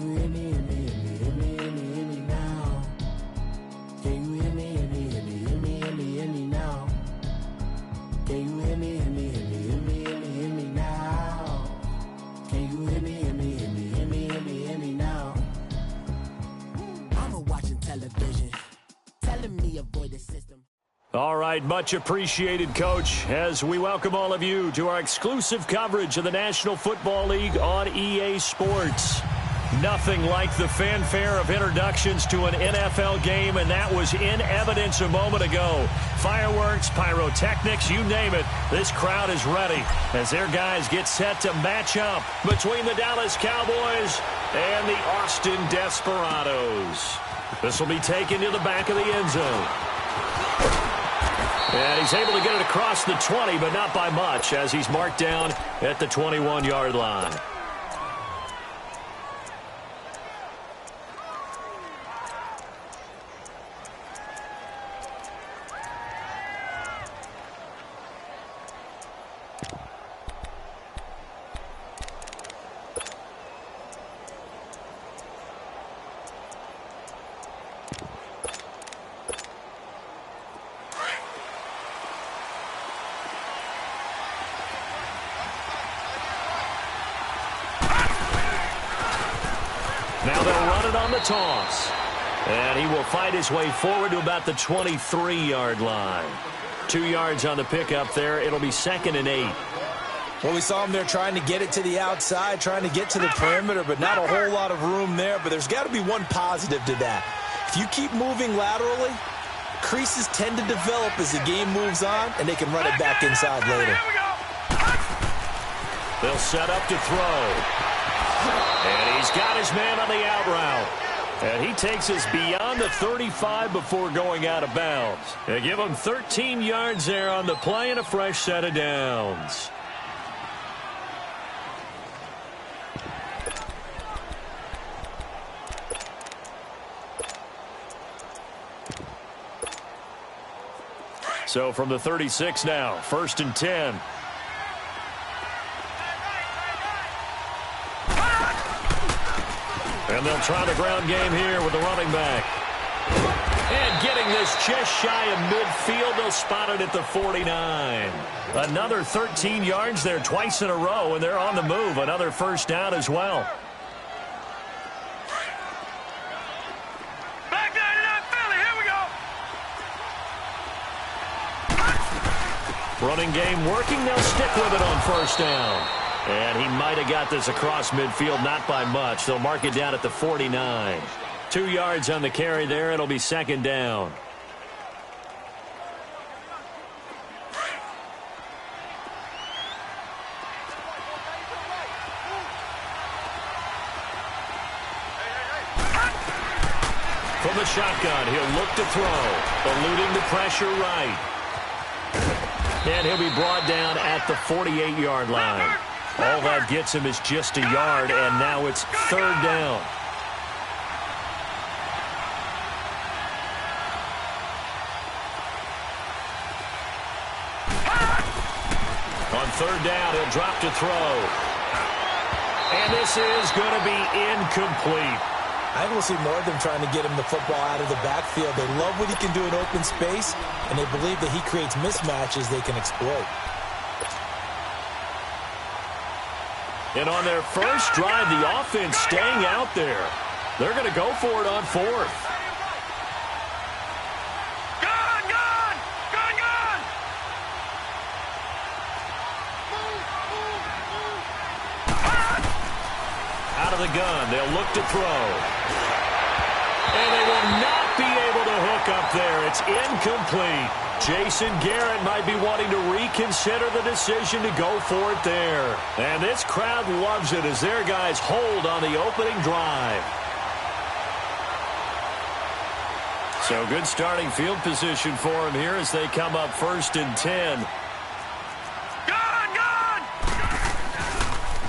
you hear me, hear me, hear me, hear me, hear me, hear me now? Can you hear me, hear me, hear me, hear me, hear me, hear me now? Can you hear me, hear me, hear me, hear me, hear me, hear me now? Can you hear me, hear me, hear me, hear me, hear me, hear me now? I'm watching television, telling me avoid the system. All right, much appreciated, Coach, as we welcome all of you to our exclusive coverage of the National Football League on EA Sports. Nothing like the fanfare of introductions to an NFL game, and that was in evidence a moment ago. Fireworks, pyrotechnics, you name it. This crowd is ready as their guys get set to match up between the Dallas Cowboys and the Austin Desperados. This will be taken to the back of the end zone. And he's able to get it across the 20, but not by much, as he's marked down at the 21-yard line. Now they'll run it on the toss. And he will fight his way forward to about the 23-yard line. 2 yards on the pickup there. It'll be 2nd and 8. Well, we saw him there trying to get it to the outside, trying to get to the perimeter, but not a whole lot of room there. But there's got to be one positive to that. If you keep moving laterally, creases tend to develop as the game moves on, and they can run it back inside later. They'll set up to throw. And he's got his man on the out route. And he takes us beyond the 35 before going out of bounds. They give him 13 yards there on the play and a fresh set of downs. So from the 36 now, 1st and 10. And they'll try the ground game here with the running back. And getting this just shy of midfield, they'll spot it at the 49. Another 13 yards there twice in a row, and they're on the move. Another first down as well. Back down to that Philly. Here we go. Running game working. They'll stick with it on first down. And he might have got this across midfield, not by much. They'll mark it down at the 49. 2 yards on the carry there. It'll be 2nd down. From the shotgun, he'll look to throw. Eluding the pressure right. And he'll be brought down at the 48-yard line. All that gets him is just a yard, and now it's 3rd down. On 3rd down, he'll drop to throw. And this is going to be incomplete. I think we'll see more of them trying to get him the football out of the backfield. They love what he can do in open space, and they believe that he creates mismatches they can exploit. And on their first drive, the offense staying out there. They're going to go for it on 4th. Gun! Out of the gun, they'll look to throw. And they will not be able to hook up there. It's incomplete. Jason Garrett might be wanting to reconsider the decision to go for it there. And this crowd loves it as their guys hold on the opening drive. So good starting field position for him here as they come up 1st and 10.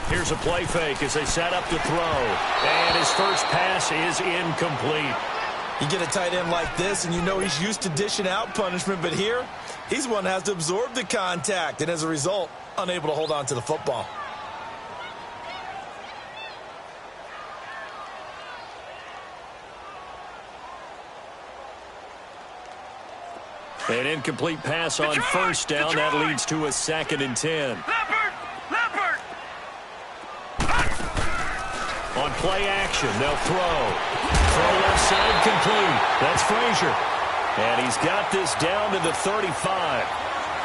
Here's a play fake as they set up to throw. And his first pass is incomplete. You get a tight end like this, and you know he's used to dishing out punishment, but here, he's one that has to absorb the contact, and as a result, unable to hold on to the football. An incomplete pass on first down. That leads to a 2nd and 10. Leopard! On play action, they'll throw. Throw left side, complete. That's Frazier. And he's got this down to the 35.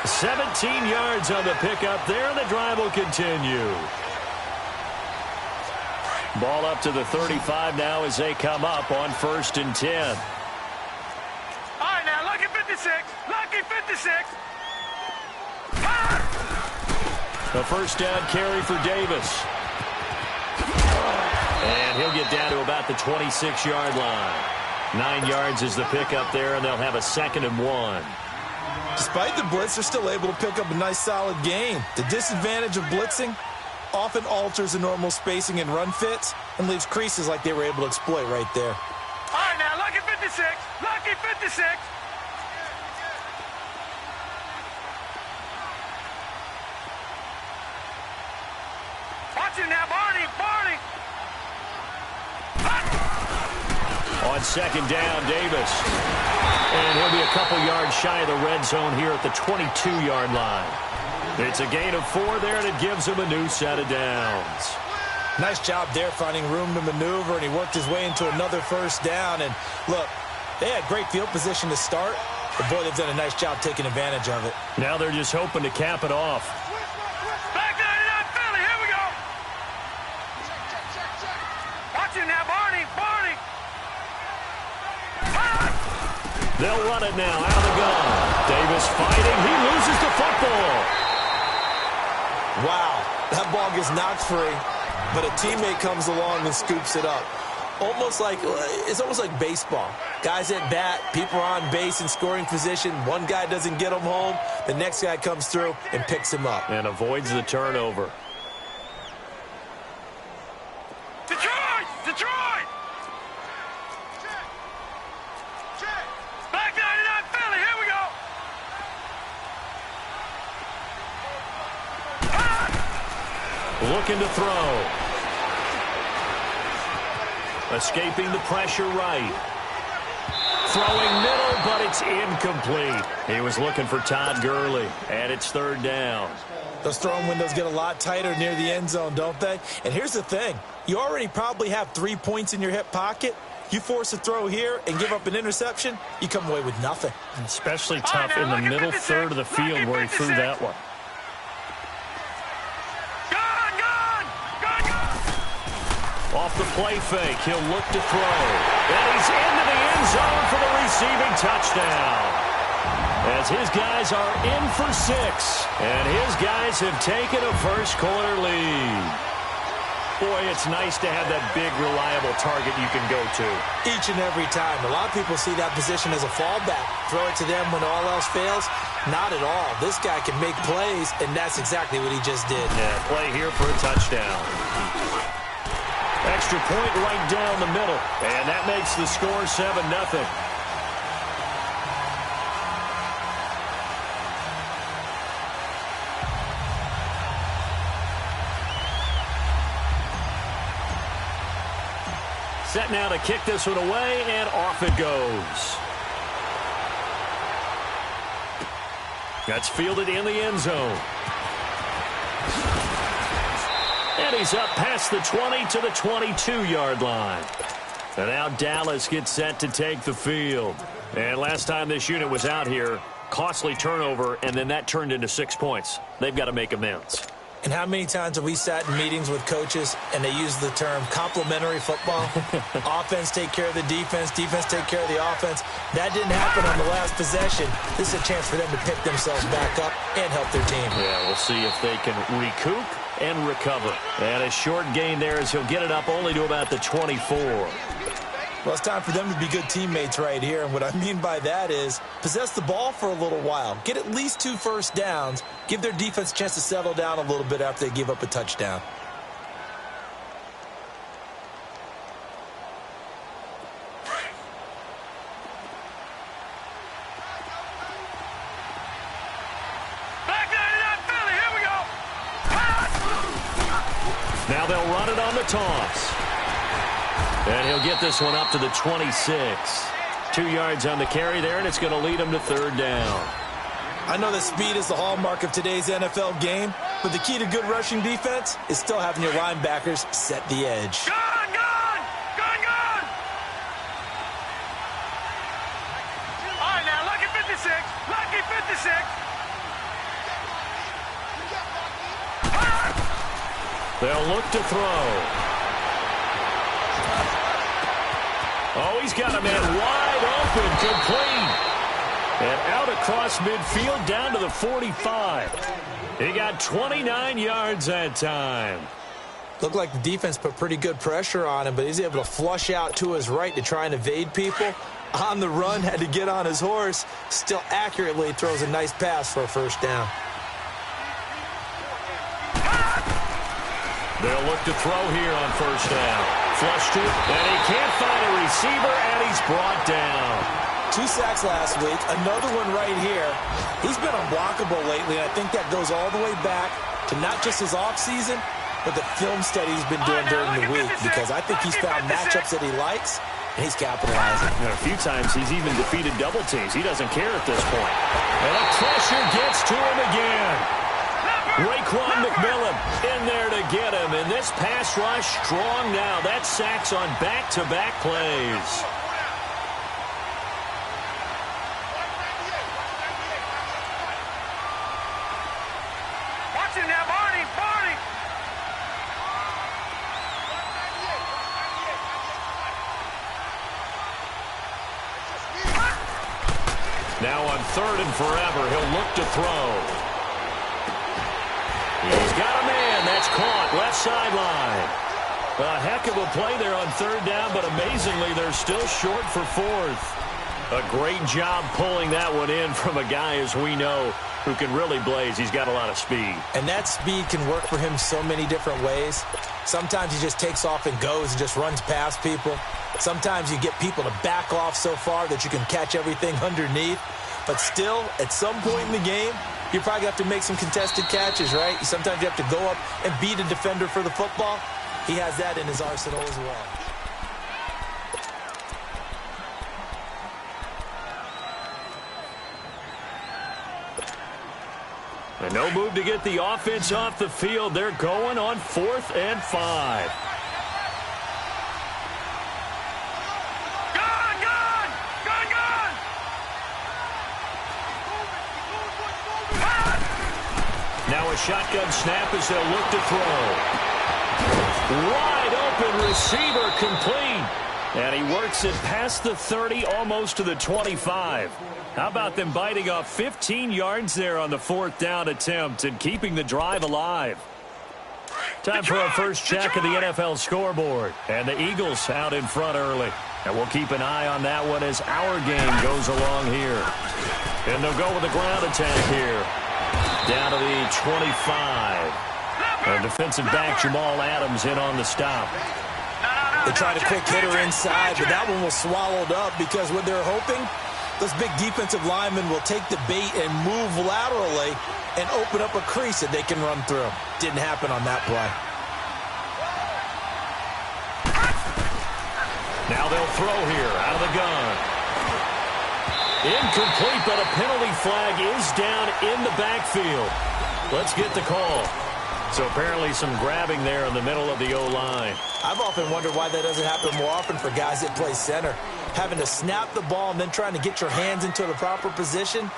17 yards on the pickup there, and the drive will continue. Ball up to the 35 now as they come up on 1st and 10. All right, now, lucky 56. Lucky 56. A first down carry for Davis. And he'll get down to about the 26-yard line. 9 yards is the pickup there, and they'll have a 2nd and 1. Despite the blitz, they're still able to pick up a nice, solid gain. The disadvantage of blitzing often alters the normal spacing and run fits and leaves creases like they were able to exploit right there. All right, now, lucky 56. Lucky 56. Watch it now, Barney. On 2nd down, Davis. And he'll be a couple yards shy of the red zone here at the 22-yard line. It's a gain of 4 there, and it gives him a new set of downs. Nice job there finding room to maneuver, and he worked his way into another first down. And look, they had great field position to start, but boy, they've done a nice job taking advantage of it. Now they're just hoping to cap it off. Back 99 Philly, here we go. Watch it now, Barney. They'll run it now out of the gun. Davis fighting. He loses the football. Wow, that ball gets knocked free, but a teammate comes along and scoops it up. It's almost like baseball. Guys at bat, people are on base in scoring position. One guy doesn't get him home. The next guy comes through and picks him up. And avoids the turnover. Detroit! Back 99 Philly, here we go. Looking to throw. Escaping the pressure right. Throwing middle, but it's incomplete. He was looking for Todd Gurley, and it's 3rd down. Those throwing windows get a lot tighter near the end zone, don't they? And here's the thing. You already probably have 3 points in your hip pocket. You force a throw here and give up an interception, you come away with nothing. Especially tough in the middle third of the field where he threw that one. Off the play fake, he'll look to throw. And he's into the end zone for the receiving touchdown. As his guys are in for 6. And his guys have taken a first-quarter lead. Boy, it's nice to have that big, reliable target you can go to. Each and every time. A lot of people see that position as a fallback. Throw it to them when all else fails. Not at all. This guy can make plays, and that's exactly what he just did. Yeah, play here for a touchdown. Extra point right down the middle. And that makes the score 7-0. Set now to kick this one away, and off it goes. That's fielded in the end zone. And he's up past the 20 to the 22-yard line. And now Dallas gets set to take the field. And last time this unit was out here, costly turnover, and then that turned into 6 points. They've got to make amends. And how many times have we sat in meetings with coaches and they use the term complementary football? Offense take care of the defense, defense take care of the offense. That didn't happen on the last possession. This is a chance for them to pick themselves back up and help their team. Yeah, we'll see if they can recoup and recover. And a short gain there as he'll get it up only to about the 24. Well, it's time for them to be good teammates right here. And what I mean by that is possess the ball for a little while. Get at least 2 first downs. Give their defense a chance to settle down a little bit after they give up a touchdown. Back 99 Philly, here we go. Now they'll run it on the toss. And he'll get this one up to the 26. 2 yards on the carry there, and it's going to lead them to 3rd down. I know that speed is the hallmark of today's NFL game, but the key to good rushing defense is still having your linebackers set the edge. Gun, gun! Gun, gun! All right, now, lucky 56. Lucky 56. They'll look to throw. Oh, he's got a man wide open, complete. And out across midfield down to the 45. He got 29 yards that time. Looked like the defense put pretty good pressure on him, but he's able to flush out to his right to try and evade people. On the run, had to get on his horse. Still accurately throws a nice pass for a 1st down. They'll look to throw here on 1st down. Flush to it, and he can't find a receiver, and he's brought down. 2 sacks last week, another one right here. He's been unblockable lately, and I think that goes all the way back to not just his offseason, but the film study he's been doing during the week, because I think he's found matchups that he likes, and he's capitalizing. And a few times he's even defeated double teams. He doesn't care at this point. And the pressure gets to him again. Raekwon McMillan in there to get him, and this pass rush strong now. That's sacks on back-to-back plays. Now on 3rd and forever, he'll look to throw. He's got a man. That's caught. Left sideline. A heck of a play there on 3rd down, but amazingly, they're still short for 4th. A great job pulling that one in from a guy, as we know, who can really blaze. He's got a lot of speed. And that speed can work for him so many different ways. Sometimes he just takes off and goes and just runs past people. Sometimes you get people to back off so far that you can catch everything underneath. But still, at some point in the game, you probably have to make some contested catches, right? Sometimes you have to go up and beat a defender for the football. He has that in his arsenal as well. And no move to get the offense off the field. They're going on 4th and 5. Now a shotgun snap as they'll look to throw. Wide open receiver complete. And he works it past the 30, almost to the 25. How about them biting off 15 yards there on the 4th down attempt and keeping the drive alive? Time for our first check of the NFL scoreboard. And the Eagles out in front early. And we'll keep an eye on that one as our game goes along here. And they'll go with a ground attack here. Down to the 25. And defensive back Jamal Adams in on the stop. They tried a quick hitter inside, but that one was swallowed up because what they're hoping, those big defensive linemen will take the bait and move laterally and open up a crease that they can run through. Didn't happen on that play. Now they'll throw here out of the gun. Incomplete, but a penalty flag is down in the backfield. Let's get the call. So apparently some grabbing there in the middle of the O-line. I've often wondered why that doesn't happen more often for guys that play center. Having to snap the ball and then trying to get your hands into the proper position,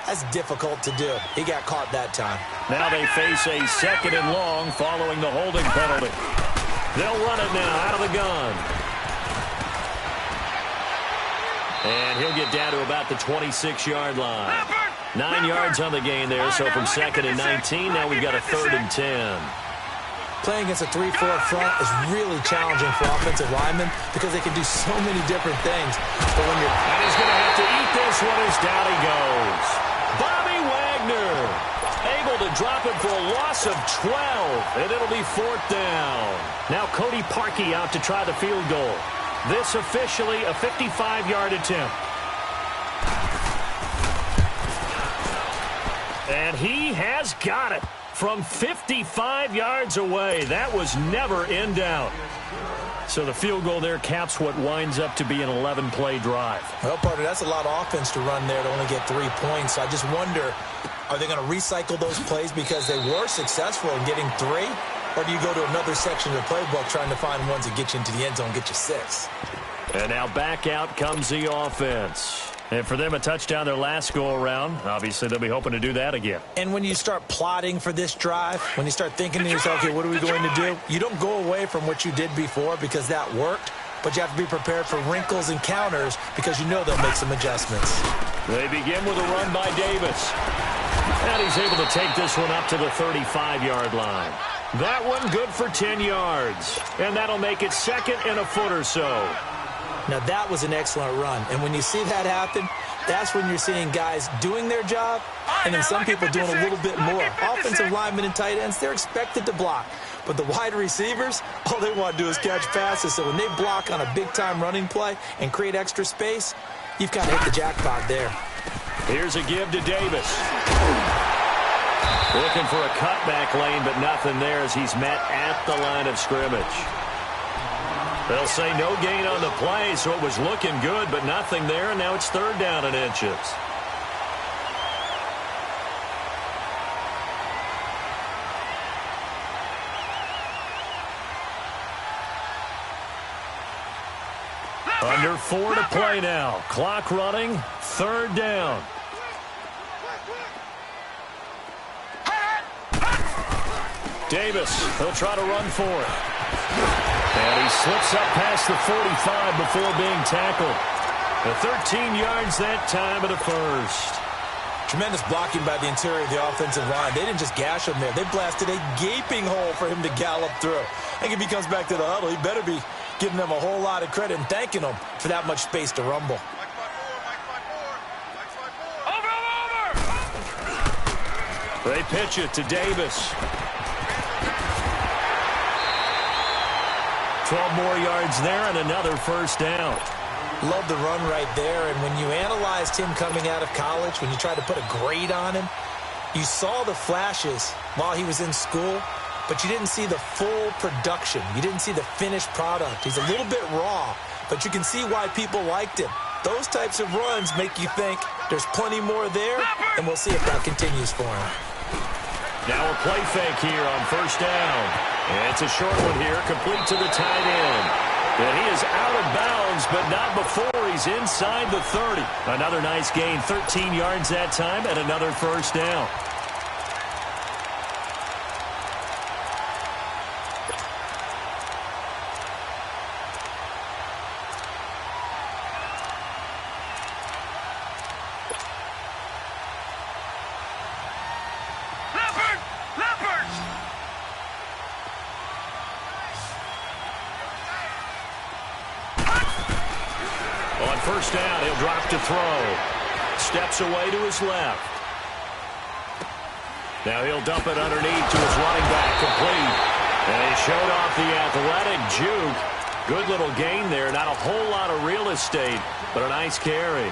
that's difficult to do. He got caught that time. Now they face a 2nd and long following the holding penalty. They'll run it now out of the gun. And he'll get down to about the 26-yard line. 9 yards on the gain there, so from 2nd and 19, now we've got a 3rd and 10. Playing against a 3-4 front is really challenging for offensive linemen because they can do so many different things. But when you're... And he's going to have to eat this one as down he goes. Bobby Wagner able to drop it for a loss of 12, and it'll be 4th down. Now Cody Parkey out to try the field goal. This officially a 55-yard attempt. And he has got it from 55 yards away. That was never in doubt. So the field goal there caps what winds up to be an 11-play drive. Well, partner, that's a lot of offense to run there to only get 3 points. So I just wonder, are they going to recycle those plays because they were successful in getting 3? Or do you go to another section of the playbook trying to find ones that get you into the end zone, get you 6? And now back out comes the offense. And for them, a touchdown their last go-around. Obviously, they'll be hoping to do that again. And when you start plotting for this drive, when you start thinking to yourself, okay, what are we going to do? You don't go away from what you did before because that worked, but you have to be prepared for wrinkles and counters because you know they'll make some adjustments. They begin with a run by Davis. And he's able to take this one up to the 35-yard line. That one good for 10 yards. And that'll make it 2nd and a foot or so. Now, that was an excellent run. And when you see that happen, that's when you're seeing guys doing their job and then some people doing a little bit more. Offensive linemen and tight ends, they're expected to block. But the wide receivers, all they want to do is catch passes. So when they block on a big-time running play and create extra space, you've kind of hit the jackpot there. Here's a give to Davis. Looking for a cutback lane, but nothing there as he's met at the line of scrimmage. They'll say no gain on the play, so it was looking good, but nothing there, and now it's 3rd down and inches. Under 4 to play now. Clock running, 3rd down. Davis, he'll try to run for it. And he slips up past the 45 before being tackled. The 13 yards that time of the first. Tremendous blocking by the interior of the offensive line. They didn't just gash him there. They blasted a gaping hole for him to gallop through. I think if he comes back to the huddle, he better be giving them a whole lot of credit and thanking them for that much space to rumble. They pitch it to Davis. 12 more yards there and another 1st down. Love the run right there. And when you analyzed him coming out of college, when you tried to put a grade on him, you saw the flashes while he was in school, but you didn't see the full production. You didn't see the finished product. He's a little bit raw, but you can see why people liked him. Those types of runs make you think there's plenty more there, and we'll see if that continues for him. Now a play fake here on 1st down. And it's a short one here, complete to the tight end. And he is out of bounds, but not before he's inside the 30. Another nice gain, 13 yards that time, and another 1st down. On 1st down, he'll drop to throw. Steps away to his left. Now he'll dump it underneath to his running back, complete. And he showed off the athletic juke. Good little gain there. Not a whole lot of real estate, but a nice carry.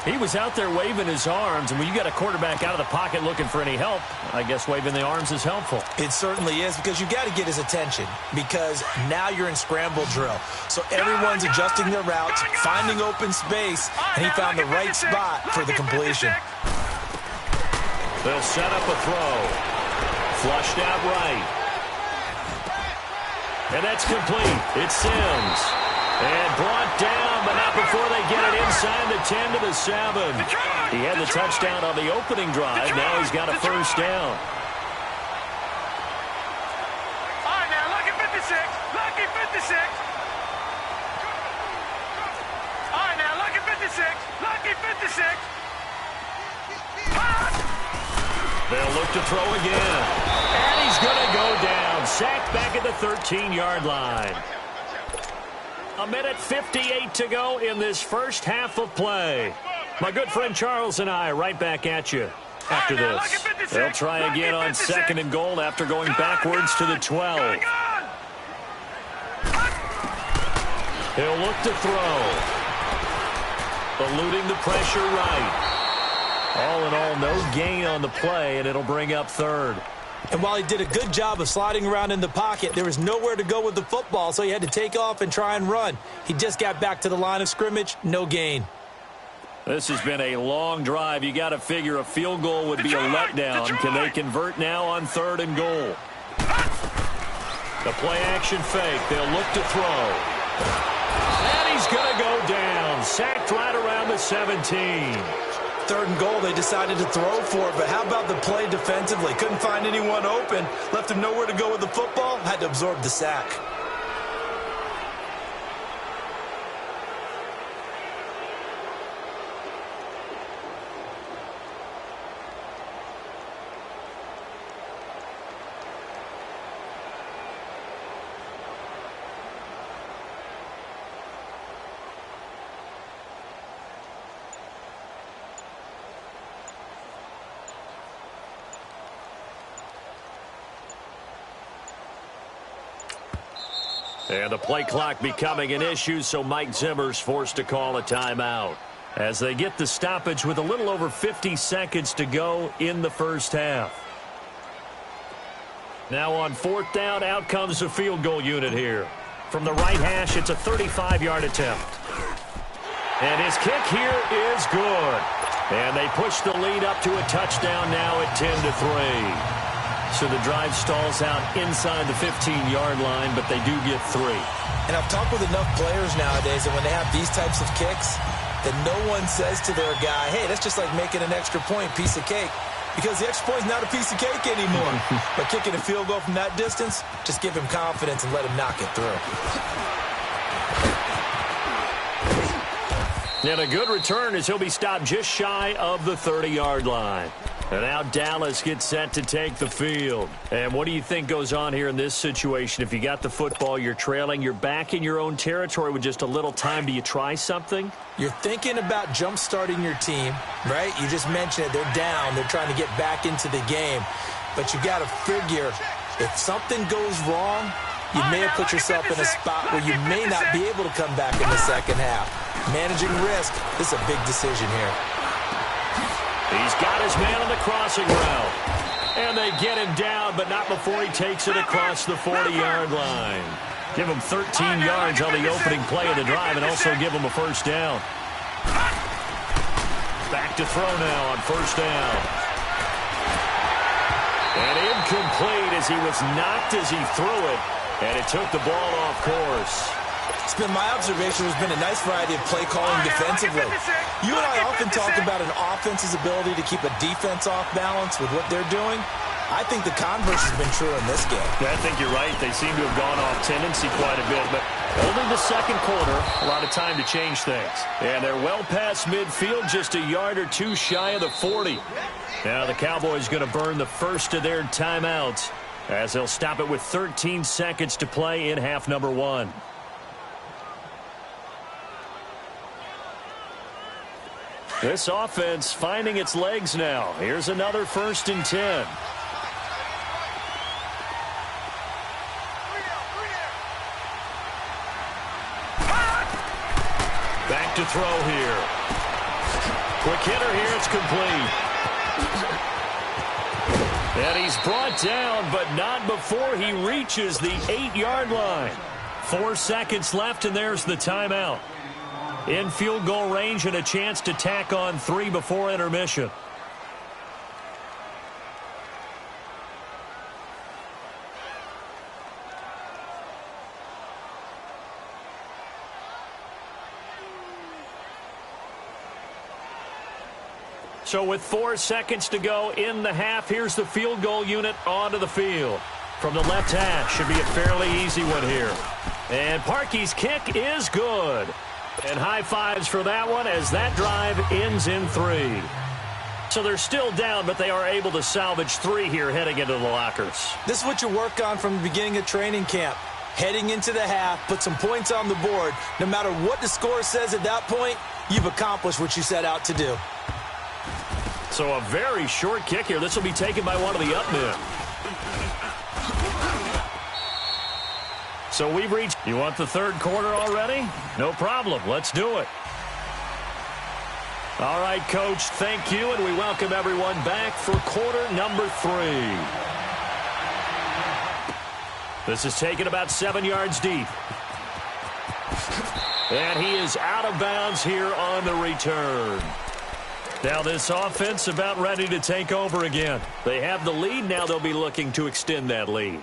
He was out there waving his arms, and when you got a quarterback out of the pocket looking for any help, I guess waving the arms is helpful. It certainly is, because you got to get his attention, because now you're in scramble drill. So everyone's adjusting their routes, finding open space, and he found the right spot for the completion. They'll set up a throw. Flushed out right. And that's complete. It's Sims. And brought down, but not before they get it inside the 10 to the 7. He had the touchdown on the opening drive. Now he's got a 1st down. All right, now, lucky 56. Lucky 56. All right, now, lucky 56. Lucky 56. They'll look to throw again. And he's going to go down. Sacked back at the 13-yard line. 1:58 to go in this first half of play. My good friend Charles and I right back at you after this. They'll try again on 2nd and goal after going backwards to the 12. He'll look to throw. Eluding the pressure right. All in all, no gain on the play, and it'll bring up 3rd. And while he did a good job of sliding around in the pocket, there was nowhere to go with the football, so he had to take off and try and run. He just got back to the line of scrimmage, no gain. This has been a long drive. You got to figure a field goal would be a letdown. Can they convert now on 3rd and goal? The play action fake. They'll look to throw. And he's going to go down. Sacked right around the 17. 3rd and goal, they decided to throw for it, but how about the play defensively? Couldn't find anyone open, left him nowhere to go with the football, had to absorb the sack. And the play clock becoming an issue, so Mike Zimmer's forced to call a timeout as they get the stoppage with a little over 50 seconds to go in the first half. Now on 4th down, out comes the field goal unit here. From the right hash, it's a 35-yard attempt. And his kick here is good. And they push the lead up to a touchdown now at 10-3. So the drive stalls out inside the 15-yard line, but they do get 3. And I've talked with enough players nowadays that when they have these types of kicks, that no one says to their guy, hey, that's just like making an extra point, piece of cake. Because the extra point is not a piece of cake anymore. But kicking a field goal from that distance, just give him confidence and let him knock it through. And a good return as he'll be stopped just shy of the 30-yard line. And now Dallas gets set to take the field. And what do you think goes on here in this situation? If you got the football, you're trailing, you're back in your own territory with just a little time. Do you try something? You're thinking about jump-starting your team, right? You just mentioned it. They're down. They're trying to get back into the game. But you got to figure if something goes wrong, you may have put yourself in a spot where you may not be able to come back in the second half. Managing risk, this is a big decision here. He's got his man on the crossing route. And they get him down, but not before he takes it across the 40-yard line. Give him 13 yards on the opening play of the drive and also give him a first down. Back to throw now on 1st down. And incomplete as he was knocked as he threw it. And it took the ball off course. It's been my observation there's been a nice variety of play calling defensively. You and I often talk about an offense's ability to keep a defense off balance with what they're doing. I think the converse has been true in this game. I think you're right. They seem to have gone off tendency quite a bit, but only the second quarter, a lot of time to change things. And they're well past midfield, just a yard or two shy of the 40. Now the Cowboys going to burn the first of their timeouts as they'll stop it with 13 seconds to play in half number 1. This offense finding its legs now. Here's another 1st and 10. Back to throw here. Quick hitter here. It's complete. And he's brought down, but not before he reaches the 8-yard line. 4 seconds left, and there's the timeout. In field goal range and a chance to tack on 3 before intermission. So with 4 seconds to go in the half, here's the field goal unit onto the field. From the left hash, should be a fairly easy one here. And Parkey's kick is good. And high fives for that one as that drive ends in 3. So they're still down, but they are able to salvage 3 here heading into the lockers. This is what you work on from the beginning of training camp. Heading into the half, put some points on the board. No matter what the score says at that point, you've accomplished what you set out to do. So a very short kick here. This will be taken by one of the up men. So we've reached. You want the 3rd quarter already? No problem. Let's do it. All right, Coach, thank you, and we welcome everyone back for quarter number 3. This is taken about 7 yards deep. And he is out of bounds here on the return. Now this offense about ready to take over again. They have the lead. Now they'll be looking to extend that lead.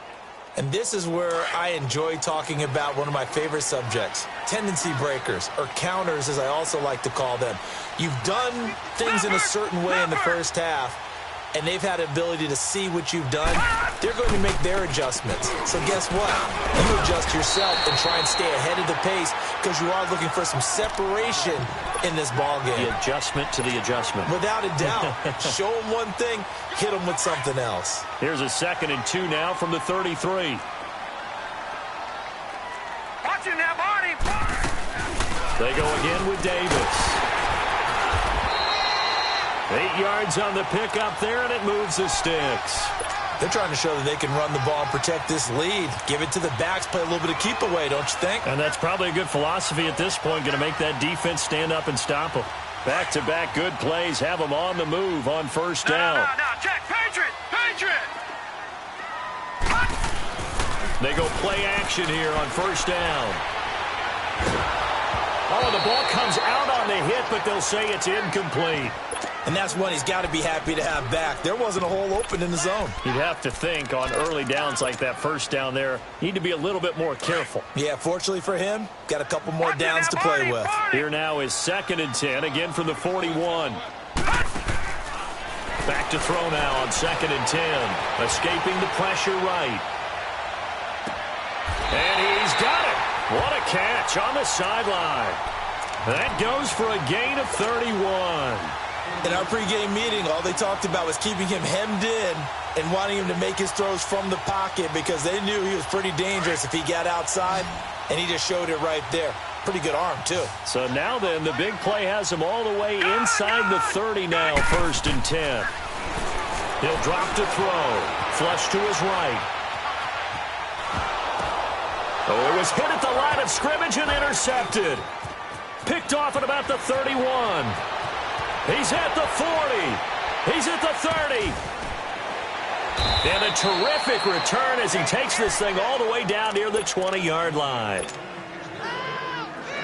And this is where I enjoy talking about one of my favorite subjects, tendency breakers, or counters as I also like to call them. You've done things in a certain way in the first half, and they've had the ability to see what you've done. They're going to make their adjustments. So guess what? You adjust yourself and try and stay ahead of the pace because you are looking for some separation in this ball game. The adjustment to the adjustment. Without a doubt. Show them one thing, hit them with something else. Here's a 2nd and 2 now from the 33. Watch him now, Barney. They go again with Davis. 8 yards on the pickup there, and it moves the sticks. They're trying to show that they can run the ball and protect this lead. Give it to the backs, play a little bit of keep away, don't you think? And that's probably a good philosophy at this point, going to make that defense stand up and stop them. Back-to-back good plays, have them on the move on first down. No, check, Patriot. They go play action here on first down. Oh, the ball comes out on the hit, but they'll say it's incomplete. And that's one he's got to be happy to have back. There wasn't a hole open in the zone. You'd have to think on early downs like that first down there, need to be a little bit more careful. Yeah, fortunately for him, got a couple more downs to play with. Here now is 2nd and 10, again from the 41. Back to throw now on 2nd and 10. Escaping the pressure right. And he's got it. What a catch on the sideline. That goes for a gain of 31. In our pregame meeting, all they talked about was keeping him hemmed in and wanting him to make his throws from the pocket because they knew he was pretty dangerous if he got outside, and he just showed it right there. Pretty good arm, too. So now then, the big play has him all the way inside the 30 now, 1st and 10. He'll drop to throw. Flush to his right. Oh, it was hit at the line of scrimmage and intercepted. Picked off at about the 31. He's at the 40. He's at the 30. And a terrific return as he takes this thing all the way down near the 20-yard line.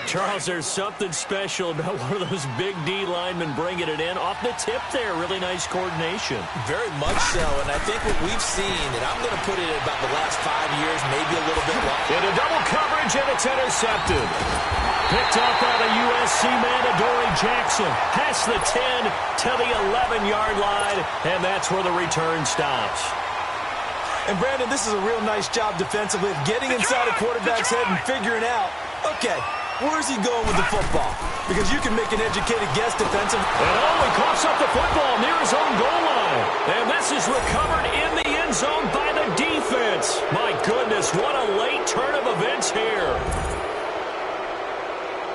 Charles, there's something special about one of those big D linemen bringing it in off the tip there. Really nice coordination. Very much so, and I think what we've seen, and I'm going to put it in about the last 5 years, maybe a little bit longer. In a double coverage, and it's intercepted. Picked up by the USC man, Adoree Jackson. Past the 10 to the 11-yard line, and that's where the return stops. And, Brandon, this is a real nice job defensively of getting inside a quarterback's head and figuring out, okay, where's he going with the football? Because you can make an educated guess defensively. And he coughs up the football near his own goal line. And this is recovered in the end zone by the defense. My goodness, what a late turn of events here.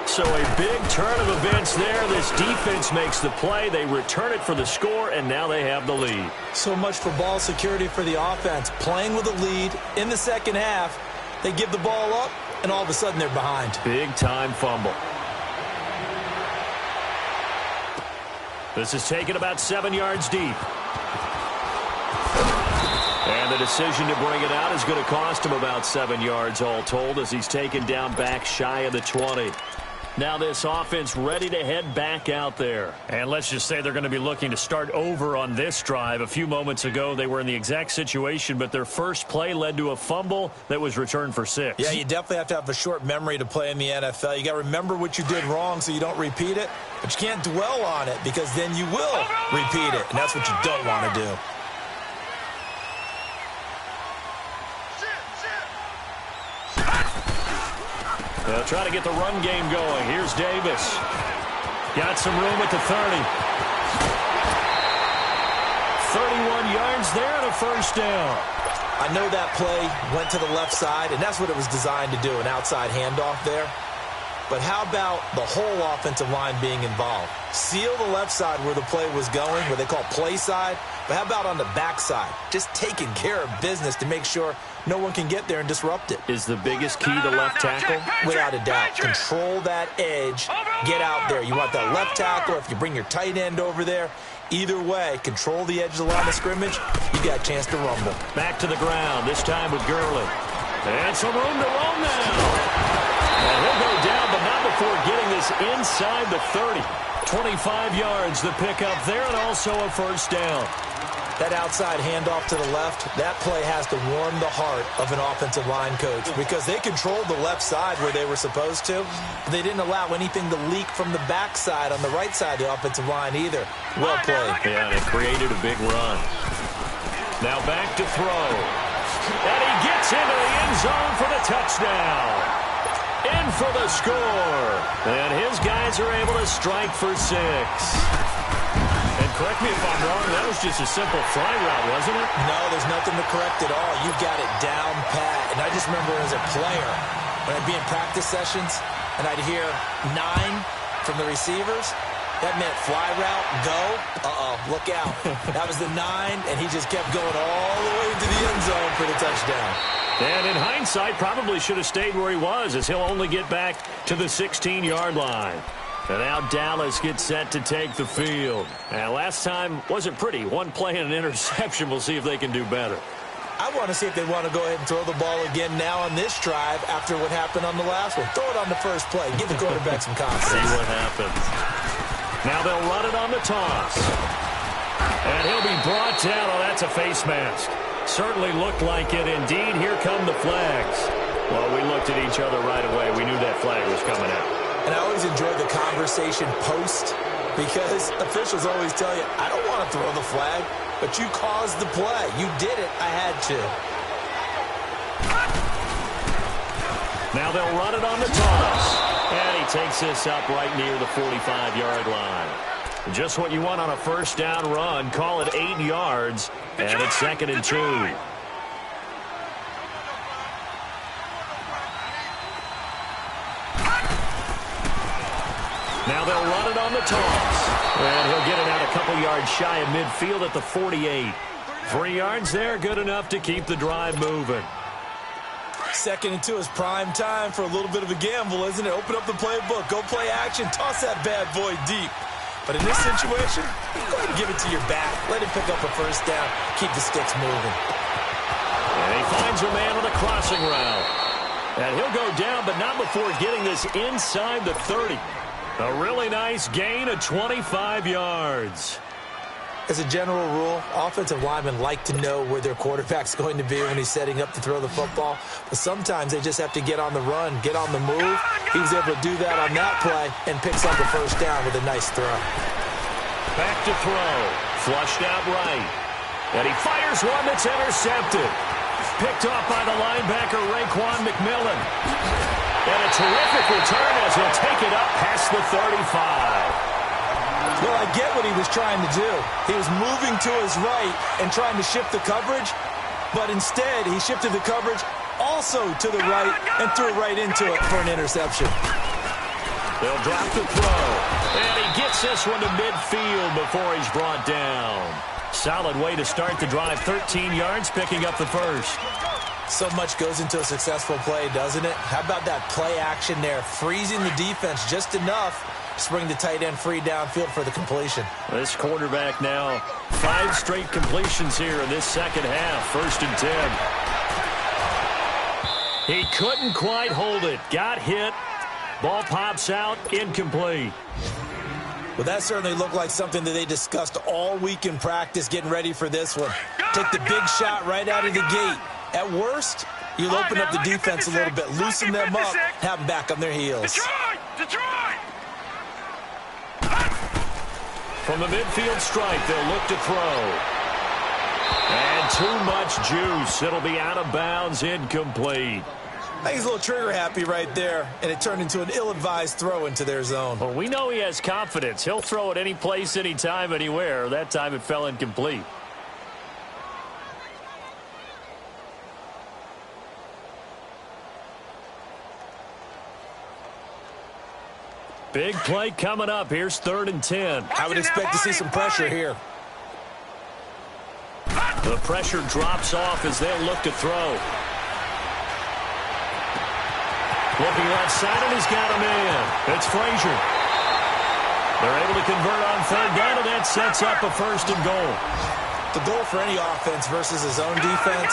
So a big turn of events there. This defense makes the play. They return it for the score, and now they have the lead. So much for ball security for the offense. Playing with a lead in the second half, they give the ball up, and all of a sudden they're behind. Big-time fumble. This is taken about 7 yards deep. And the decision to bring it out is going to cost him about 7 yards all told as he's taken down back shy of the 20. Now this offense ready to head back out there. And let's just say they're going to be looking to start over on this drive. A few moments ago, they were in the exact situation, but their first play led to a fumble that was returned for 6. Yeah, you definitely have to have a short memory to play in the NFL. You got to remember what you did wrong so you don't repeat it, but you can't dwell on it because then you will repeat it, and that's what you don't want to do. They'll try to get the run game going. Here's Davis. Got some room at the 30. 31 yards there and a first down. I know that play went to the left side, and that's what it was designed to do, an outside handoff there. But how about the whole offensive line being involved? Seal the left side where the play was going, what they call play side. But how about on the back side? Just taking care of business to make sure no one can get there and disrupt it. Is the biggest key to left tackle? Without a doubt. Control that edge. Get out there. You want that left tackle, or if you bring your tight end over there, either way, control the edge of the line of scrimmage, you got a chance to rumble. Back to the ground, this time with Gurley. And some room to roam now. And he'll go down, but not before getting this inside the 30. 25 yards the pickup there, and also a first down. That outside handoff to the left, that play has to warm the heart of an offensive line coach because they controlled the left side where they were supposed to. They didn't allow anything to leak from the backside on the right side of the offensive line either. Well played. Yeah, and it created a big run. Now back to throw. And he gets into the end zone for the touchdown. In for the score. And his guys are able to strike for 6. And correct me if I'm wrong, that was just a simple fly route, wasn't it? No, there's nothing to correct at all. You got it down pat. And I just remember as a player, when I'd be in practice sessions, and I'd hear 9 from the receivers, that meant fly route, go. Look out. That was the 9, and he just kept going all the way into the end zone for the touchdown. And in hindsight, probably should have stayed where he was, as he'll only get back to the 16-yard line. And now Dallas gets set to take the field. And last time wasn't pretty. One play and an interception. We'll see if they can do better. I want to see if they want to go ahead and throw the ball again now on this drive after what happened on the last one. Throw it on the first play. Give the quarterback some confidence. See what happens. Now they'll run it on the toss. And he'll be brought down. Oh, that's a face mask. Certainly looked like it. Indeed, here come the flags. Well, we looked at each other right away. We knew that flag was coming out. And I always enjoy the conversation post because officials always tell you, I don't want to throw the flag, but you caused the play. You did it. I had to. Now they'll run it on the toss. And he takes this up right near the 45-yard line. Just what you want on a first down run. Call it 8 yards. And it's 2nd and 2. Now they'll run it on the toss. And he'll get it out a couple yards shy of midfield at the 48. 3 yards there, good enough to keep the drive moving. 2nd and 2 is prime time for a little bit of a gamble, isn't it? Open up the playbook, go play action, toss that bad boy deep. But in this situation, go ahead and give it to your back. Let him pick up a first down, keep the sticks moving. And he finds a man on the crossing route. And he'll go down, but not before getting this inside the 30. A really nice gain of 25 yards. As a general rule, offensive linemen like to know where their quarterback's going to be when he's setting up to throw the football. But sometimes they just have to get on the run, get on the move. He was able to do that on that play and picks up the first down with a nice throw. Back to throw. Flushed out right. And he fires one that's intercepted. Picked off by the linebacker, Raekwon McMillan. And a terrific return as he'll take it up past the 35. Well, I get what he was trying to do. He was moving to his right and trying to shift the coverage, but instead he shifted the coverage also to the right and threw right into it for an interception. They'll drop the throw, and he gets this one to midfield before he's brought down. Solid way to start the drive, 13 yards, picking up the first. So much goes into a successful play, doesn't it? How about that play action there, freezing the defense just enough to bring the tight end free downfield for the completion. This quarterback now 5 straight completions here in this second half. 1st and 10. He couldn't quite hold it. Got hit. Ball pops out. Incomplete. Well, that certainly looked like something that they discussed all week in practice getting ready for this one. Take the big shot right out of the gate. At worst, you'll open up the defense a little bit, loosen them up, have them back on their heels. Detroit! From the midfield stripe, they'll look to throw. And too much juice. It'll be out of bounds, incomplete. I think he's a little trigger happy right there, and it turned into an ill-advised throw into their zone. Well, we know he has confidence. He'll throw it any place, anytime, anywhere. That time it fell incomplete. Big play coming up. Here's 3rd and 10. I would expect to see some pressure here. The pressure drops off as they'll look to throw. Looking left side, and he's got a man. It's Frazier. They're able to convert on 3rd down, and that sets up a 1st and goal. The goal for any offense versus his own defense,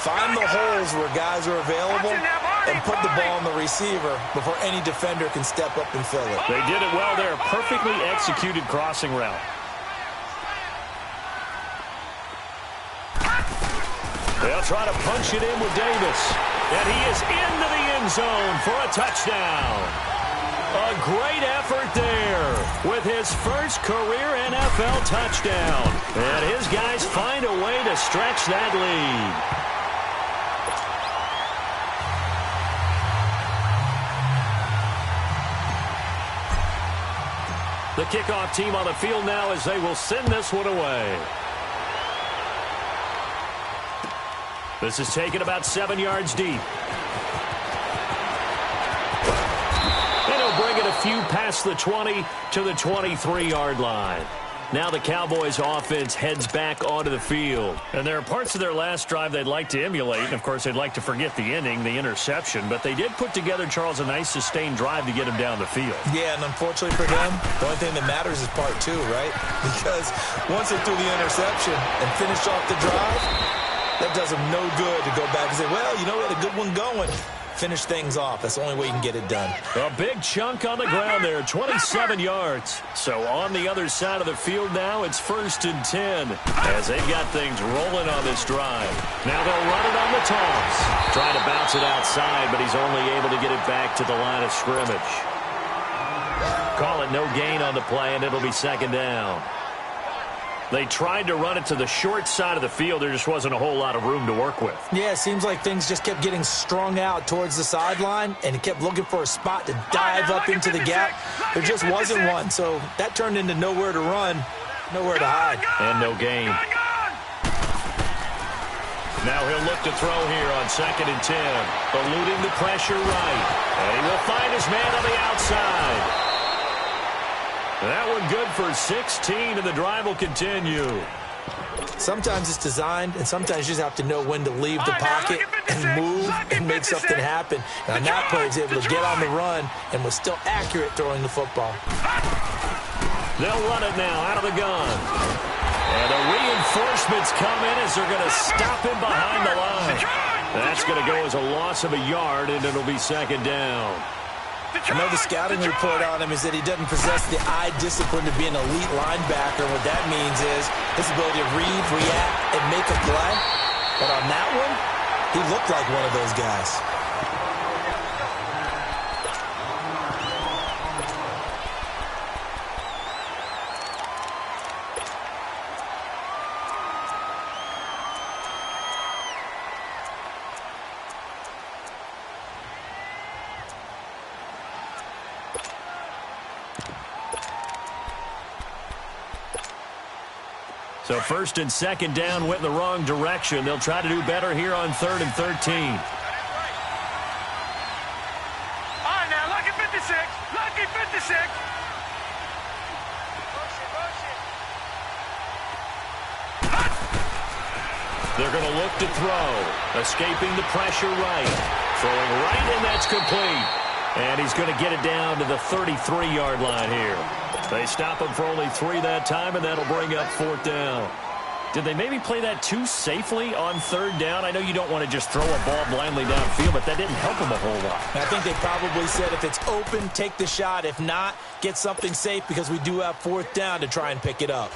Find the holes where guys are available and put the ball on the receiver before any defender can step up and fill it. They did it well there. Perfectly executed crossing route. They'll try to punch it in with Davis. And he is into the end zone for a touchdown. A great effort there with his first career NFL touchdown. And his guys find a way to stretch that lead. The kickoff team on the field now as they will send this one away. This is taken about 7 yards deep. And he'll bring it a few past the 20 to the 23-yard line. Now the Cowboys offense heads back onto the field. And there are parts of their last drive they'd like to emulate. And, of course, they'd like to forget the ending, the interception. But they did put together, Charles, a nice sustained drive to get him down the field. Yeah, and unfortunately for them, the only thing that matters is part two, right? Because once they threw the interception and finished off the drive, that does them no good to go back and say, well, you know, we had a good one going. Finish things off. That's the only way you can get it done. A big chunk on the ground there, 27 yards. So on the other side of the field now, it's 1st and 10 as they've got things rolling on this drive. Now they'll run it on the toss. Trying to bounce it outside, but he's only able to get it back to the line of scrimmage. Call it no gain on the play, and it'll be 2nd down. They tried to run it to the short side of the field. There just wasn't a whole lot of room to work with. Yeah, it seems like things just kept getting strung out towards the sideline, and he kept looking for a spot to dive up into the gap. There just wasn't one, so that turned into nowhere to run, nowhere to hide. And no gain. Now he'll look to throw here on 2nd and 10. Eluding the pressure right. And he will find his man on the outside. That one good for 16, and the drive will continue. Sometimes it's designed, and sometimes you just have to know when to leave the pocket and move and make something happen. And on that play, he was able to get on the run and was still accurate throwing the football. They'll run it now out of the gun. And the reinforcements come in as they're going to stop him behind the line. That's going to go as a loss of a yard, and it'll be 2nd down. I know the scouting report on him is that he doesn't possess the eye discipline to be an elite linebacker. What that means is his ability to read, react, and make a play. But on that one, he looked like one of those guys. So 1st and 2nd down went in the wrong direction. They'll try to do better here on 3rd and 13. All right, now, lucky 56. Lucky 56. They're going to look to throw. Escaping the pressure right. Throwing right, and that's complete. And he's going to get it down to the 33-yard line here. They stop him for only 3 that time, and that'll bring up 4th down. Did they maybe play that too safely on 3rd down? I know you don't want to just throw a ball blindly downfield, but that didn't help him a whole lot. I think they probably said if it's open, take the shot. If not, get something safe because we do have 4th down to try and pick it up.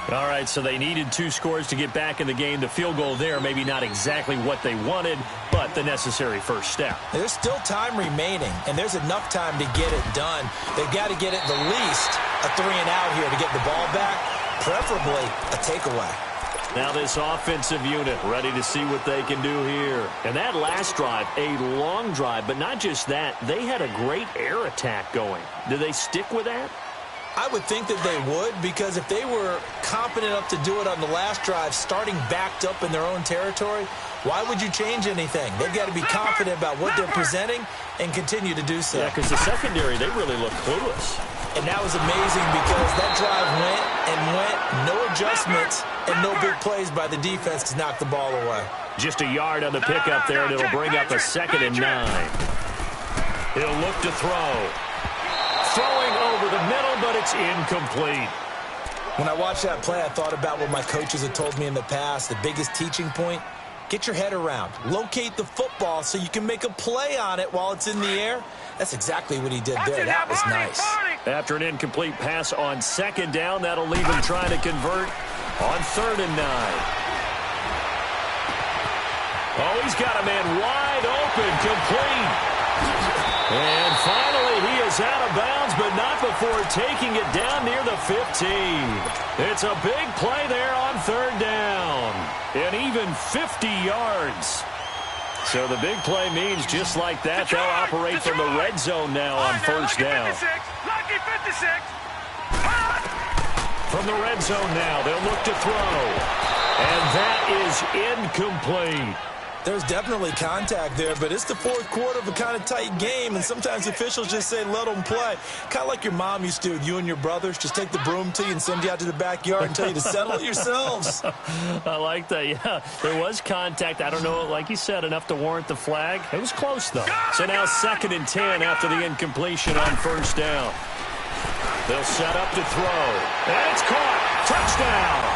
All right, so they needed 2 scores to get back in the game. The field goal there, maybe not exactly what they wanted, but the necessary first step. There's still time remaining, and there's enough time to get it done. They've got to get at the least a 3-and-out here to get the ball back, preferably a takeaway. Now this offensive unit ready to see what they can do here. And that last drive, a long drive, but not just that. They had a great air attack going. Do they stick with that? I would think that they would, because if they were confident enough to do it on the last drive, starting backed up in their own territory, why would you change anything? They've got to be confident about what they're presenting and continue to do so. Yeah, because the secondary, they really look clueless. And that was amazing because that drive went and went, no adjustments, and no big plays by the defense to knock the ball away. Just a yard on the pickup there, and it'll bring up a 2nd and 9. He'll look to throw. Throwing over the middle, but it's incomplete. When I watched that play, I thought about what my coaches had told me in the past. The biggest teaching point, Get your head around. Locate the football so you can make a play on it while it's in the air. That's exactly what he did there. That was nice. After an incomplete pass on second down, that'll leave him trying to convert on 3rd and 9. Oh, he's got a man wide open, complete. And finally, he is out of bounds, but not before taking it down near the 15. It's a big play there on 3rd down. And even 50 yards. So the big play means just like that, they'll operate from the red zone now on 1st down. Lucky 56. From the red zone now, they'll look to throw. And that is incomplete. There's definitely contact there, but it's the 4th quarter of a kind of tight game, and sometimes officials just say, let them play. Kind of like your mom used to, you and your brothers, just take the broom to you and send you out to the backyard and tell you to settle it yourselves. I like that, yeah. There was contact. I don't know, like you said, enough to warrant the flag. It was close, though. So now 2nd and 10 after the incompletion on 1st down. They'll set up to throw. And it's caught. Touchdown.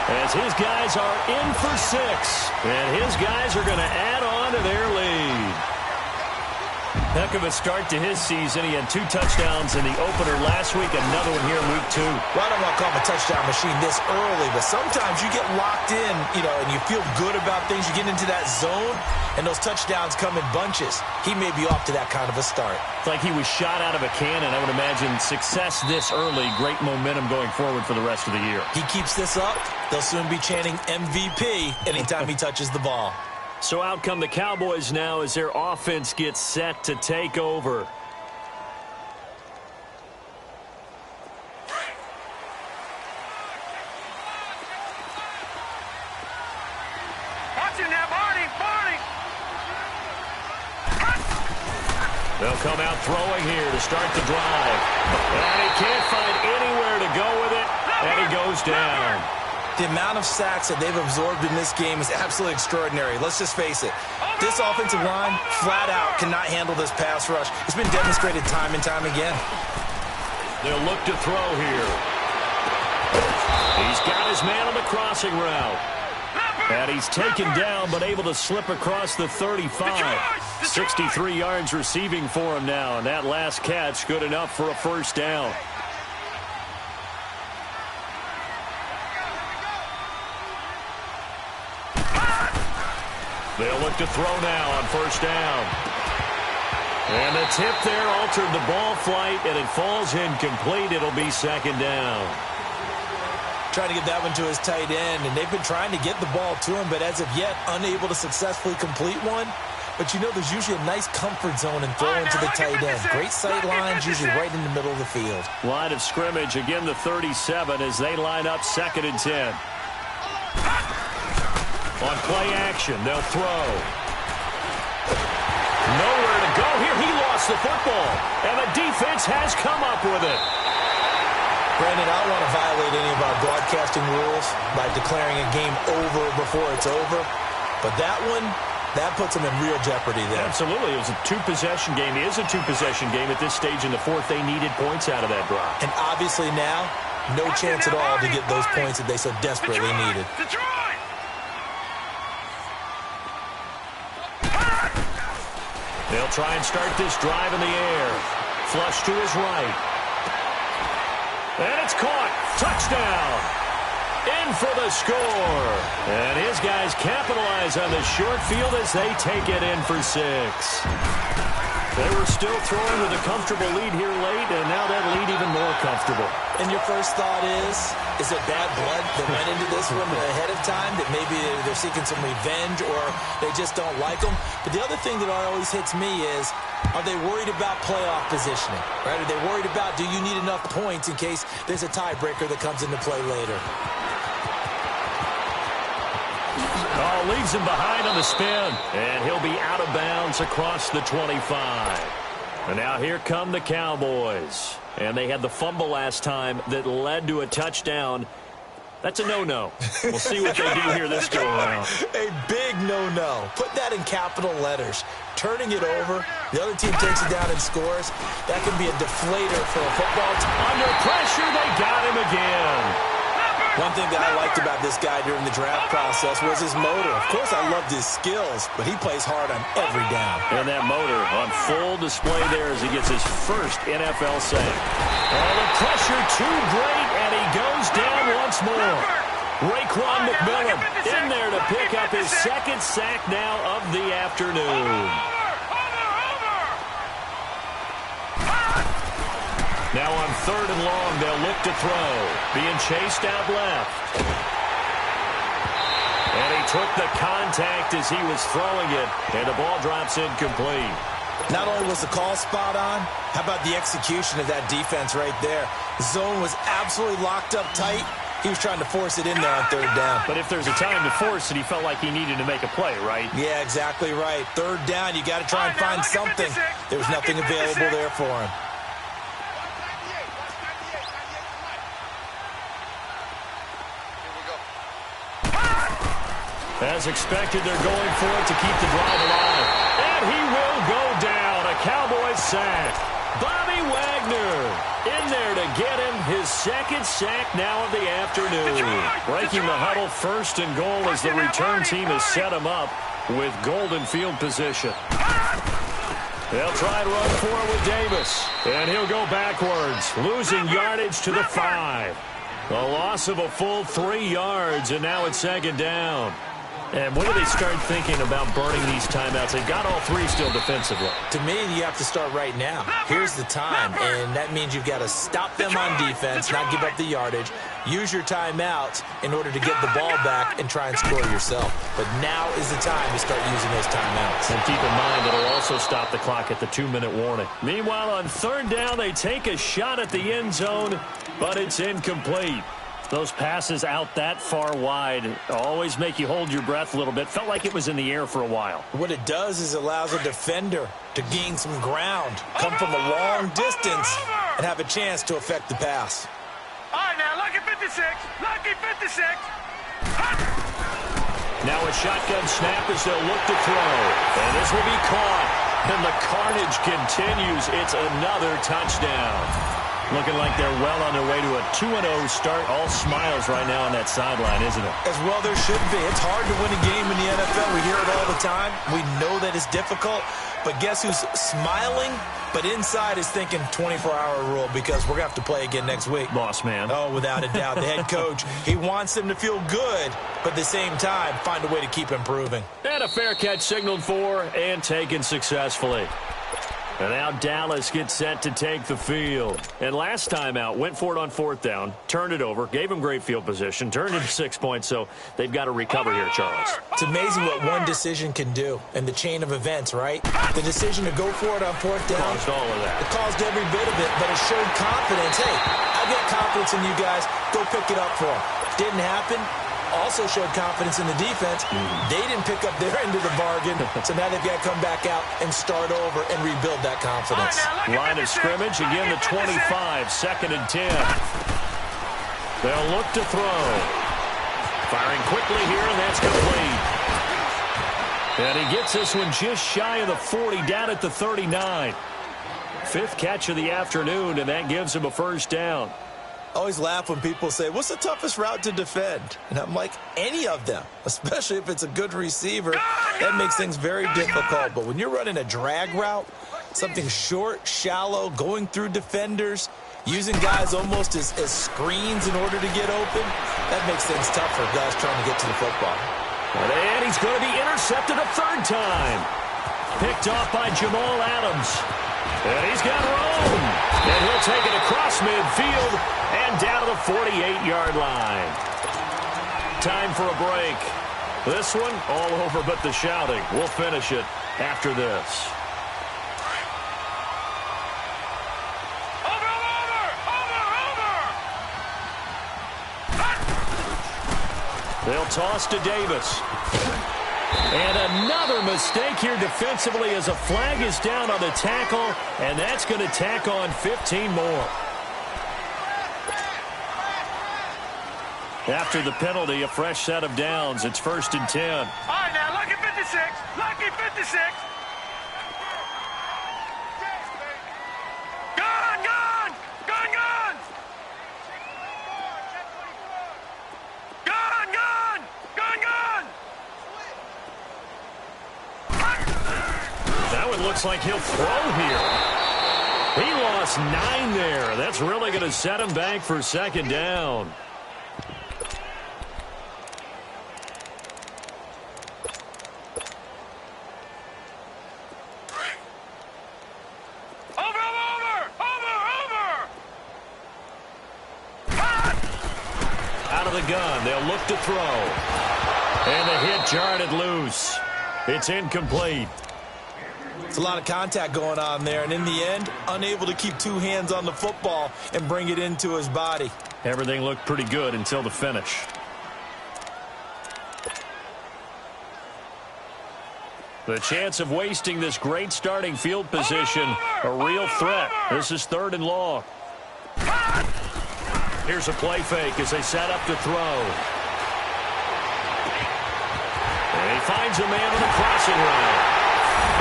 As his guys are in for 6. And his guys are going to add on to their lead. Heck of a start to his season. He had 2 touchdowns in the opener last week, another one here in week 2. Well, I don't want to call him a touchdown machine this early, but sometimes you get locked in, and you feel good about things. You get into that zone, and those touchdowns come in bunches. He may be off to that kind of a start. It's like he was shot out of a cannon. I would imagine success this early, great momentum going forward for the rest of the year. He keeps this up, they'll soon be chanting MVP anytime he touches the ball. So out come the Cowboys now as their offense gets set to take over. Watch him now, Barney. They'll come out throwing here to start the drive. And he can't find anywhere to go with it, and he goes down. The amount of sacks that they've absorbed in this game is absolutely extraordinary. Let's just face it. This offensive line, flat out, cannot handle this pass rush. It's been demonstrated time and time again. They'll look to throw here. He's got his man on the crossing route. And he's taken down, but able to slip across the 35. 63 yards receiving for him now. And that last catch, good enough for a 1st down. They'll look to throw now on 1st down. And the tip there altered the ball flight, and it falls incomplete. It'll be 2nd down. Trying to get that one to his tight end, and they've been trying to get the ball to him, but as of yet, unable to successfully complete one. But there's usually a nice comfort zone in throwing to the tight end. Great sight lines, usually right in the middle of the field. Line of scrimmage, again the 37 as they line up 2nd and 10. On play action, they'll throw. Nowhere to go here. He lost the football, and the defense has come up with it. Brandon, I don't want to violate any of our broadcasting rules by declaring a game over before it's over, but that one, that puts them in real jeopardy there. Absolutely. It was a 2-possession game. It is a 2-possession game at this stage in the 4th. They needed points out of that drive. And obviously now, no chance at all to get those points that they so desperately needed. They'll try and start this drive in the air. Flush to his right. And it's caught. Touchdown. In for the score. And his guys capitalize on the short field as they take it in for 6. They were still throwing with a comfortable lead here late, and now that lead even more comfortable. And your first thought is it bad blood that went into this one ahead of time, that maybe they're seeking some revenge or they just don't like them? But the other thing that always hits me is, are they worried about playoff positioning? Right? Are they worried about, do you need enough points in case there's a tiebreaker that comes into play later? Oh, leaves him behind on the spin, and he'll be out of bounds across the 25. And now here come the Cowboys. And they had the fumble last time that led to a touchdown. That's a no-no. We'll see what they do here this go around. A big no-no. Put that in capital letters. Turning it over, the other team takes it down and scores. That can be a deflator for a football team. Under pressure, they got him again. One thing that I liked about this guy during the draft process was his motor. Of course, I loved his skills, but he plays hard on every down. And that motor on full display there as he gets his first NFL sack. Oh, the pressure too great, and he goes down once more. Raekwon McMillan in there to pick up his second sack now of the afternoon. Now on 3rd and long, they'll look to throw. Being chased out left. And he took the contact as he was throwing it, and the ball drops incomplete. Not only was the call spot on, how about the execution of that defense right there? The zone was absolutely locked up tight. He was trying to force it in there on 3rd down. But if there's a time to force it, he felt like he needed to make a play, right? Yeah, exactly right. 3rd down, you got to try and find something. There was nothing available there for him. As expected, they're going for it to keep the drive alive. And he will go down. A Cowboys sack. Bobby Wagner in there to get him his second sack now of the afternoon. Breaking the huddle, 1st and goal as the return team has set him up with golden field position. They'll try and run for it with Davis. And he'll go backwards, losing yardage to the 5. A loss of a full 3 yards, and now it's 2nd down. And when do they start thinking about burning these timeouts? They've got all 3 still defensively. To me, you have to start right now. Here's the time, and that means you've got to stop them on defense, not give up the yardage. Use your timeouts in order to get the ball back and try and score yourself. But now is the time to start using those timeouts. And keep in mind, it'll also stop the clock at the 2-minute warning. Meanwhile, on 3rd down, they take a shot at the end zone, but it's incomplete. Those passes out that far wide always make you hold your breath a little bit. Felt like it was in the air for a while. What it does is allows a defender to gain some ground, come from a long distance, and have a chance to affect the pass. All right, now, lucky 56. Lucky 56. Now a shotgun snap as they'll look to throw. And this will be caught. And the carnage continues. It's another touchdown. Looking like they're well on their way to a 2-0 start. All smiles right now on that sideline, isn't it? As well there should be. It's hard to win a game in the NFL. We hear it all the time. We know that it's difficult. But guess who's smiling? But inside is thinking 24-hour rule because we're going to have to play again next week. Boss man. Oh, without a doubt. The head coach, he wants them to feel good, but at the same time, find a way to keep improving. And a fair catch signaled for and taken successfully. And now Dallas gets set to take the field. And last time out, went for it on 4th down, turned it over, gave him great field position, turned it to 6 points, so they've got to recover here, Charles. It's amazing what one decision can do in the chain of events, right? The decision to go for it on 4th down. Caused all of that. It caused every bit of it, but it showed confidence. Hey, I got confidence in you guys. Go pick it up for them. Didn't happen. Also showed confidence in the defense. They didn't pick up their end of the bargain, so now they've got to come back out and start over and rebuild that confidence. Line of scrimmage, again the 25, 2nd and 10. They'll look to throw. Firing quickly here, and that's complete. And he gets this one just shy of the 40, down at the 39. 5th catch of the afternoon, and that gives him a 1st down. I always laugh when people say, what's the toughest route to defend? And I'm like, any of them, especially if it's a good receiver. That makes things very difficult. But when you're running a drag route, something short, shallow, going through defenders, using guys almost as screens in order to get open, that makes things tough for guys trying to get to the football. And he's going to be intercepted a 3rd time. Picked off by Jamal Adams. And he's got room. And he'll take it across midfield and down to the 48-yard line. Time for a break. This one all over but the shouting. We'll finish it after this. They'll toss to Davis. And another mistake here defensively as a flag is down on the tackle, and that's going to tack on 15 more. After the penalty, a fresh set of downs. It's 1st and 10. All right, now, lucky 56. Lucky 56. Gone, gone. Gone, gone. it looks like he'll throw here. He lost 9 there. That's really going to set him back for second down. The gun. They'll look to throw. And the hit jarred it loose. It's incomplete. It's a lot of contact going on there, and in the end, unable to keep 2 hands on the football and bring it into his body. Everything looked pretty good until the finish. The chance of wasting this great starting field position, a real threat. This is 3rd and long. Here's a play fake as they set up to throw. And he finds a man on the crossing route.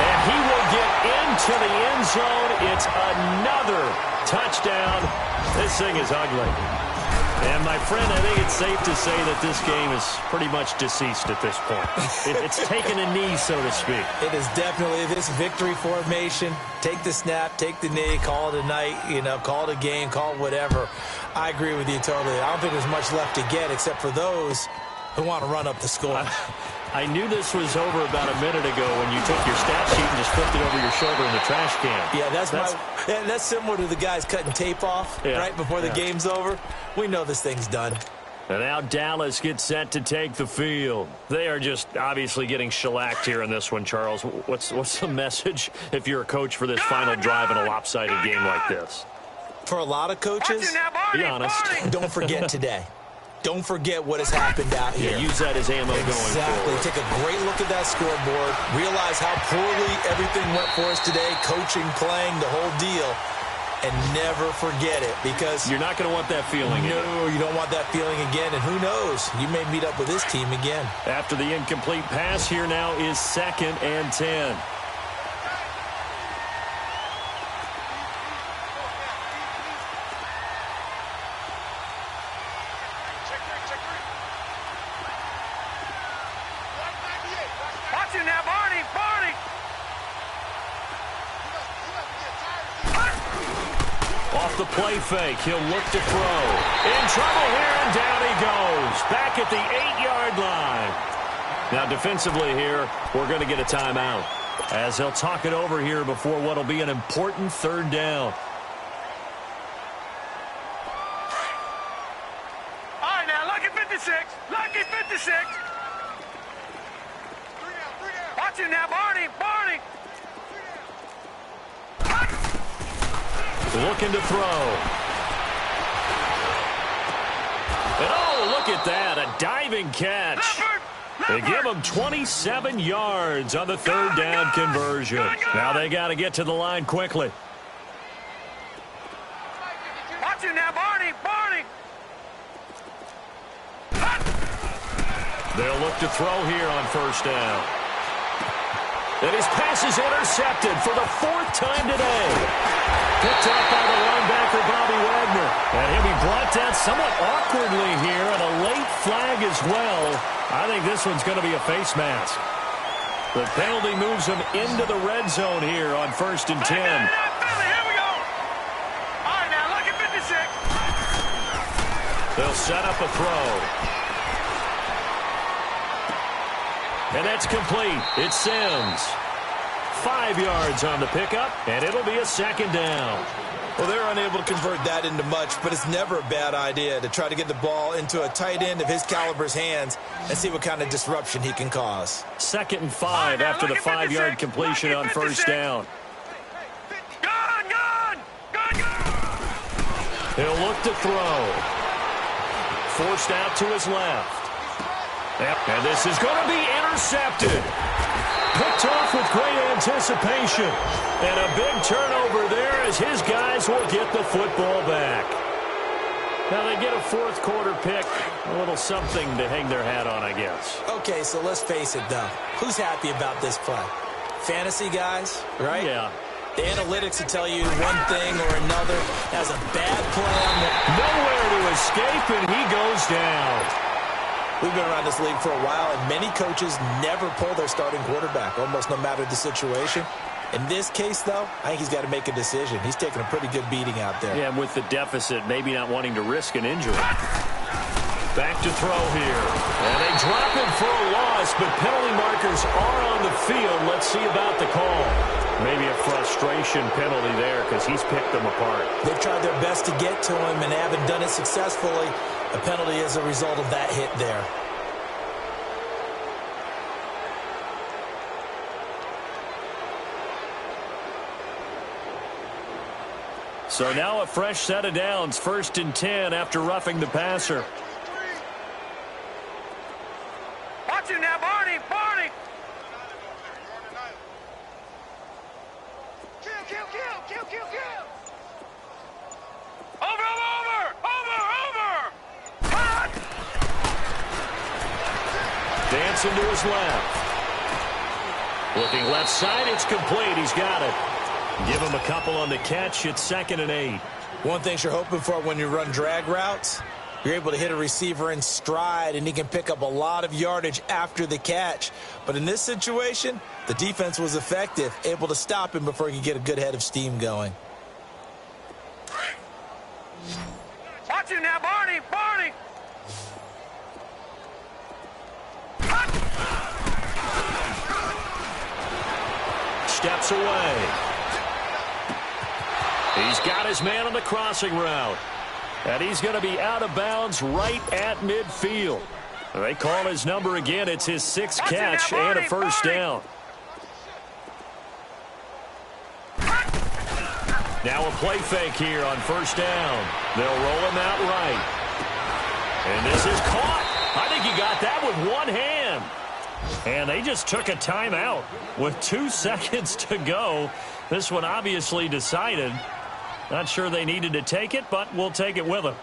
And he will get into the end zone. It's another touchdown. This thing is ugly. And, my friend, I think it's safe to say that this game is pretty much deceased at this point. It's taken a knee, so to speak. It is definitely this victory formation. Take the snap, take the knee, call it a night, call it a game, call it whatever. I agree with you totally. I don't think there's much left to get except for those who want to run up the score. I knew this was over about a minute ago when you took your stat sheet and just flipped it over your shoulder in the trash can. Yeah, that's similar to the guys cutting tape off right before the game's over. We know this thing's done. And now Dallas gets set to take the field. They are just obviously getting shellacked here in this one, Charles. What's the message if you're a coach for this final drive in a lopsided game like this? For a lot of coaches, be honest. Don't forget today. Don't forget what has happened out here. Yeah, use that as ammo going forward. Take a great look at that scoreboard. Realize how poorly everything went for us today. Coaching, playing, the whole deal. And never forget it, because you're not going to want that feeling. No, you don't want that feeling again. And who knows? You may meet up with this team again. After the incomplete pass, here now is 2nd and 10. The play fake. He'll look to throw. In trouble here, and down he goes. Back at the 8-yard line. Now, defensively here, we're going to get a timeout, as they'll talk it over here before what'll be an important 3rd down. All right, now, lucky 56. Lucky 56. Watch him now, Barney. Looking to throw. And oh, look at that, a diving catch. They give him 27 yards on the 3rd down conversion. Now they got to get to the line quickly. Watch him now, Barney. They'll look to throw here on 1st down. And his pass is intercepted for the 4th time today. Picked up by the linebacker, Bobby Wagner. And he'll be brought down somewhat awkwardly here, and a late flag as well. I think this one's going to be a face mask. The penalty moves him into the red zone here on 1st and 10. Here we go. All right, now, look at 56. They'll set up a throw. And that's complete. It's Sims. 5 yards on the pickup, and it'll be a 2nd down. Well, they're unable to convert that into much, but it's never a bad idea to try to get the ball into a tight end of his caliber's hands and see what kind of disruption he can cause. 2nd and 5 after the 5-yard completion on 1st down. Gun! He'll look to throw. Forced out to his left. And this is going to be intercepted. Picked off with great anticipation. And a big turnover there as his guys will get the football back. Now they get a 4th quarter pick. A little something to hang their hat on, I guess. Okay, so let's face it, though. Who's happy about this play? Fantasy guys, right? Yeah. The analytics will tell you one thing or another. Has a bad play on the... Nowhere to escape, and he goes down. We've been around this league for a while, and many coaches never pull their starting quarterback, almost no matter the situation. In this case, though, I think he's got to make a decision. He's taking a pretty good beating out there. Yeah, and with the deficit, maybe not wanting to risk an injury. Back to throw here. And they drop him for a loss, but penalty markers are on the field. Let's see about the call. Maybe a frustration penalty there because he's picked them apart. They've tried their best to get to him and haven't done it successfully. A penalty is a result of that hit there. So now a fresh set of downs, 1st and 10 after roughing the passer. Watch him now, Barney, Barney. Kill. Over. Cut. Dancing to his left. Looking left side, it's complete. He's got it. Give him a couple on the catch. It's 2nd and 8. One thing you're hoping for when you run drag routes, you're able to hit a receiver in stride, and he can pick up a lot of yardage after the catch. But in this situation, the defense was effective, able to stop him before he could get a good head of steam going. Watch him now, Barney. Steps away. He's got his man on the crossing route. And he's going to be out of bounds right at midfield. They call his number again. It's his 6th catch and a first down. Now a play fake here on 1st down. They'll roll him out right. And this is caught. I think he got that with one hand. And they just took a timeout with 2 seconds to go. This one obviously decided. Not sure they needed to take it, but we'll take it with them.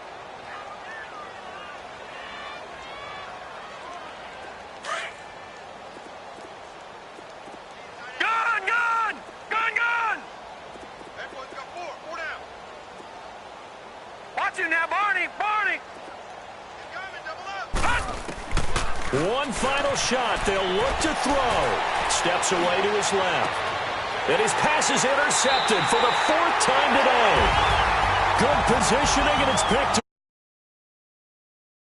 Gun. Watch him now, Barney. One final shot. They'll look to throw. Steps away to his left. And his pass is intercepted for the 4th time today. Good positioning, and it's picked